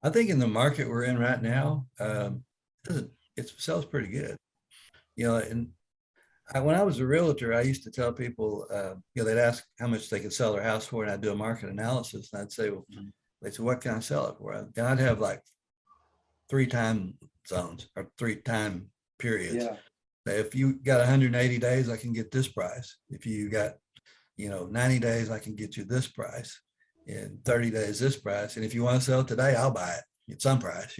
I think in the market we're in right now, it sells pretty good. And when I was a realtor, I used to tell people, they'd ask how much they could sell their house for, and I'd do a market analysis, and I'd say, well, they said, what can I sell it for? And I'd have like 3 time zones or 3 time periods. Yeah. If you got 180 days, I can get this price. If you got, 90 days, I can get you this price. In 30 days, this price. And if you want to sell it today, I'll buy it at some price,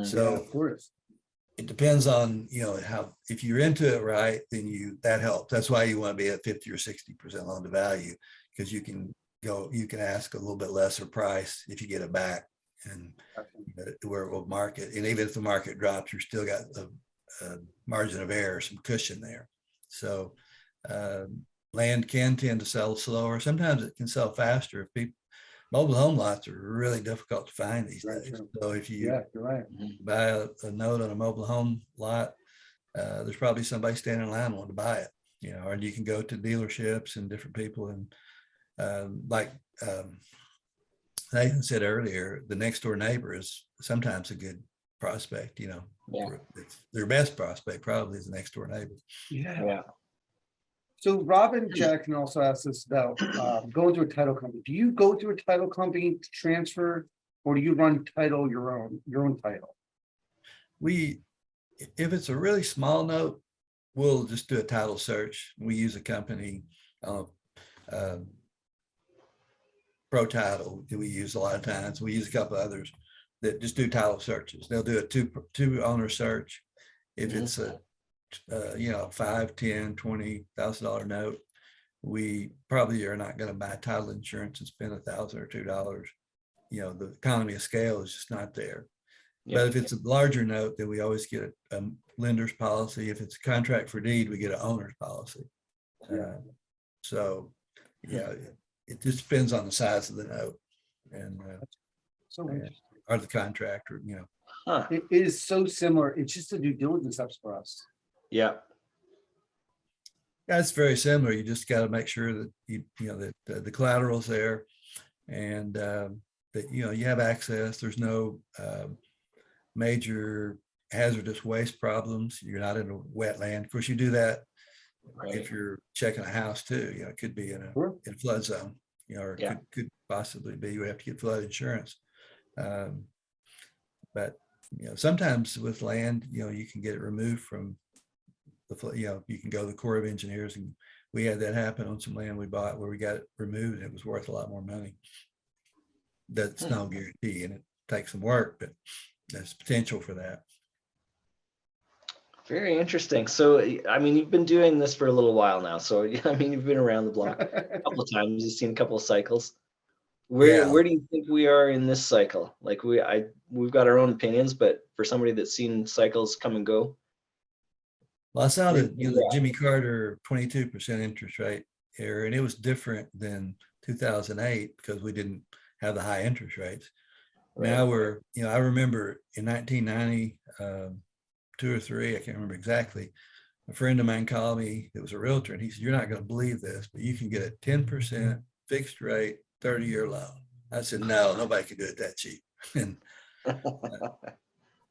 So of course. It depends on, how, if you're into it right, then that helps. That's why you want to be at 50 or 60% loan to value, because you can ask a little bit lesser price if you get it back, and where it will market. And even if the market drops, you're still got a margin of error, some cushion there. So land can tend to sell slower. Sometimes it can sell faster if mobile home lots are really difficult to find these days. True. So if you you're right. buy a note on a mobile home lot, there's probably somebody standing in line wanting to buy it, or you can go to dealerships and different people. And like Nathan said earlier, the next door neighbor is sometimes a good prospect, their best prospect probably is the next door neighbor. Yeah. So Robin Jackson also asked us about going to a title company. Do you go to a title company to transfer, or do you run title your own title? If it's a really small note, we'll just do a title search. We use a company, Pro Title, that we use a lot of times. We use a couple of others that just do title searches. They'll do a two owner search. If it's a $5, $10, $20,000 note, we probably are not going to buy title insurance and spend $1,000 or $2. The economy of scale is just not there. But if it's a larger note, then we always get a lender's policy. If it's a contract for deed, we get an owner's policy. It just depends on the size of the note and or the contractor. It is so similar. It's just a due diligence steps for us. Yeah, it's very similar. You just got to make sure that that the collateral's there, and that you have access. There's no major hazardous waste problems. You're not in a wetland. Of course, you do that if you're checking a house too. It could be in a flood zone. Or could possibly be. You have to get flood insurance. But sometimes with land, you can get it removed from you can go to the Corps of Engineers, and we had that happen on some land we bought where we got it removed and it was worth a lot more money. That's no guarantee, and it takes some work, but there's potential for that. Very interesting. So, I mean, you've been doing this for a little while now. So, I mean, you've been around the block a couple of times. You've seen a couple of cycles. Where do you think we are in this cycle? Like we've got our own opinions, but for somebody that's seen cycles come and go. Well, I saw the Jimmy Carter 22% interest rate era, and it was different than 2008 because we didn't have the high interest rates. Right. Now we're, I remember in 1990, 2 or 3, I can't remember exactly, a friend of mine called me, it was a realtor, and he said, you're not going to believe this, but you can get a 10% fixed rate 30-year loan. I said, no, nobody can do it that cheap. And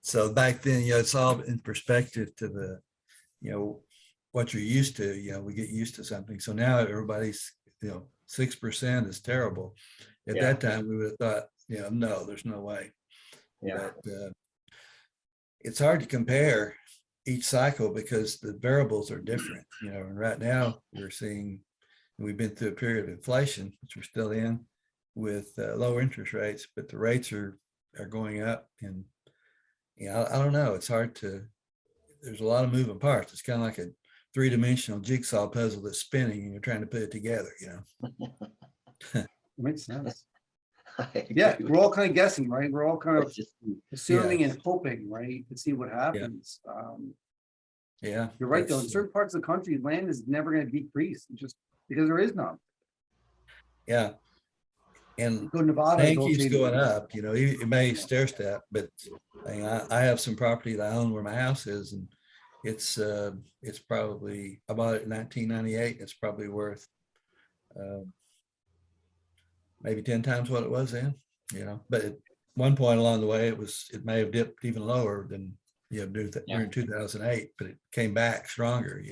so back then, it's all in perspective to the, what you're used to. We get used to something. So now everybody's, 6% is terrible. At that time, we would have thought, no, there's no way. But it's hard to compare each cycle because the variables are different. And right now we've been through a period of inflation, which we're still in, with lower interest rates, but the rates are going up. And I don't know. It's hard to. There's a lot of moving parts. It's kind of like a 3-dimensional jigsaw puzzle that's spinning, and you're trying to put it together. Makes sense. Yeah, we're all kind of guessing, right? We're all kind of assuming and hoping, right, to see what happens. You're right, though. In certain parts of the country, land is never going to decrease just because there is none. Yeah. And Nevada keeps going up. It may stair step, but I have some property that I own where my house is, and it's probably, I bought it in 1998. It's probably worth maybe 10 times what it was then. But one point along the way, it may have dipped even lower than, during 2008, but it came back stronger,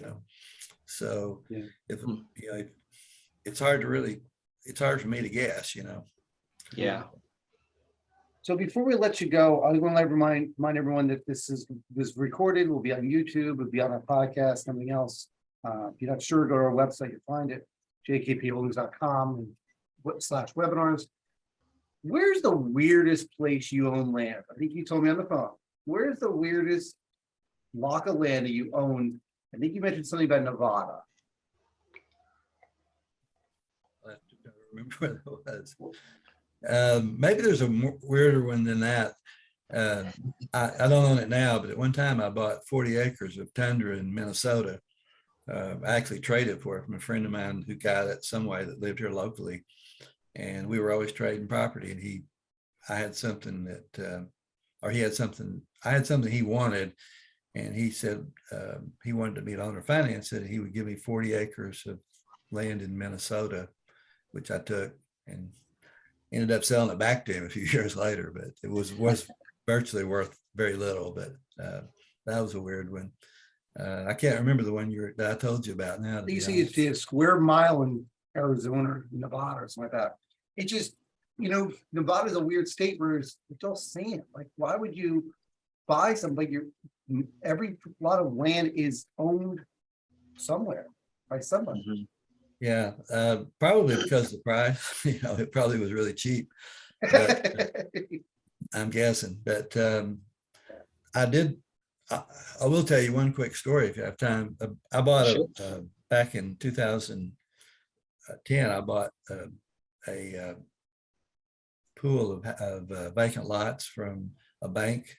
So if, it's hard for me to guess, Yeah. So before we let you go, I want to remind everyone that this recorded, will be on YouTube, will be on our podcast, something else. If you're not sure, go to our website, you'll find it, jkpholdings.com /webinars. Where's the weirdest place you own land? I think you told me on the phone. Where's the weirdest block of land that you own? I think you mentioned something about Nevada. I don't remember what that was. Maybe there's a more weirder one than that. I don't own it now, but at one time I bought 40 acres of tundra in Minnesota. I actually traded for it from a friend of mine who got it some way that lived here locally. And we were always trading property, and I had something that, or he had something, I had something he wanted. And he said he wanted me to own or finance it. And he would give me 40 acres of land in Minnesota, which I took and ended up selling it back to him a few years later. But it was virtually worth very little. But that was a weird one. I can't remember the one that I told you about now. You see, it's a square mile in Arizona, Nevada, or something like that. It just, Nevada's a weird state where it's all sand. Like, why would you buy something? Like, every lot of land is owned somewhere by somebody. Mm-hmm. Yeah, probably because of the price. It probably was really cheap. But, I'm guessing. But I will tell you one quick story if you have time. I bought back in 2010. I bought a pool of vacant lots from a bank,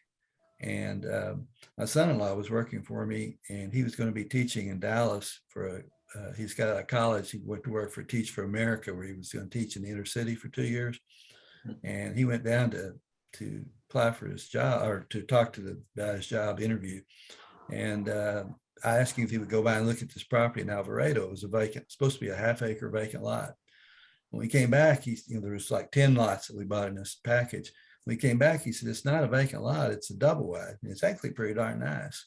and my son-in-law was working for me, and he was going to be teaching in Dallas for he's got a college. He went to work for Teach for America, where he was going to teach in the inner city for 2 years, and he went down to apply for his job, or to talk about his job interview. And I asked him if he would go by and look at this property in Alvarado. It was supposed to be a half-acre vacant lot. When we came back, there was like 10 lots that we bought in this package. When we came back, he said, it's not a vacant lot, it's a double wide. And it's actually pretty darn nice.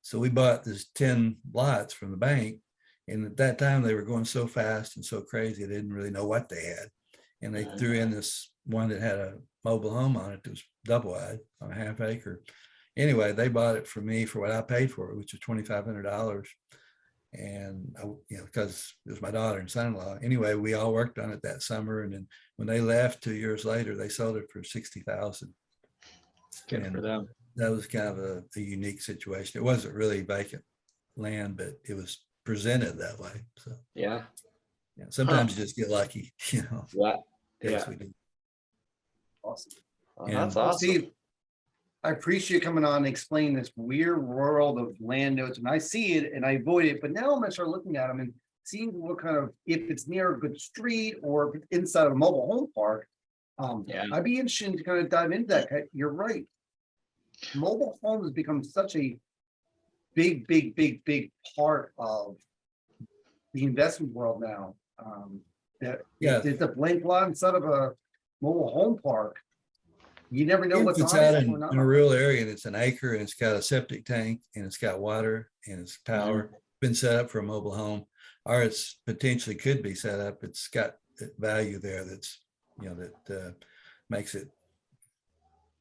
So we bought this 10 lots from the bank. And at that time, they were going so fast and so crazy, they didn't really know what they had. And they threw in this one that had a mobile home on it that was double wide on a half acre. Anyway, they bought it from me for what I paid for it, which was $2,500. And because it was my daughter and son-in-law. Anyway, we all worked on it that summer. And then when they left 2 years later, they sold it for $60,000. Good for them. That was kind of a unique situation. It wasn't really vacant land, but it was presented that way. So yeah, sometimes you just get lucky, Yeah. Yes, we do. Awesome. Well, that's awesome. Steve, I appreciate you coming on and explaining this weird world of land notes. And I see it and I avoid it, but now I'm gonna start looking at them and seeing what kind of, if it's near a good street or if it's inside a mobile home park. I'd be interested to kind of dive into that. You're right. Mobile homes become such a big part of the investment world now. It's a blank lot inside of a mobile home park. You never know what's on it. In a rural area, and it's an acre, and it's got a septic tank, and it's got water, and it's power. Been set up for a mobile home, or it's potentially could be set up. It's got value there that's that makes it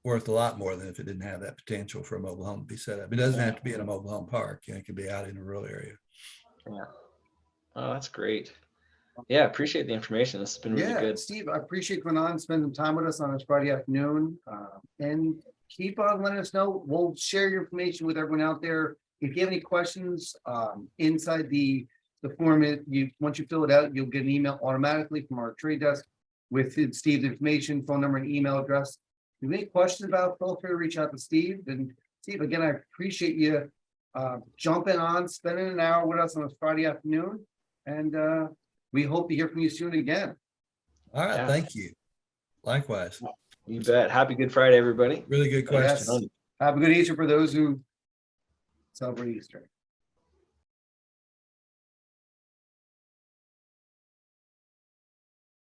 worth a lot more than if it didn't have that potential for a mobile home to be set up. It doesn't have to be in a mobile home park. It could be out in a rural area. Yeah. Oh, that's great. Yeah, appreciate the information. This has been really good. Steve, I appreciate coming on, spending time with us on this Friday afternoon, and keep on letting us know. We'll share your information with everyone out there. If you have any questions inside the form, once you fill it out, you'll get an email automatically from our trade desk with Steve's information, phone number, and email address. If you have any questions about it, feel free to reach out to Steve. And Steve, again, I appreciate you jumping on, spending an hour with us on this Friday afternoon, and we hope to hear from you soon again. All right. Thank you. Likewise. You bet. Happy Good Friday, everybody. Really good question. Yes. Have a good Easter for those who celebrate Easter.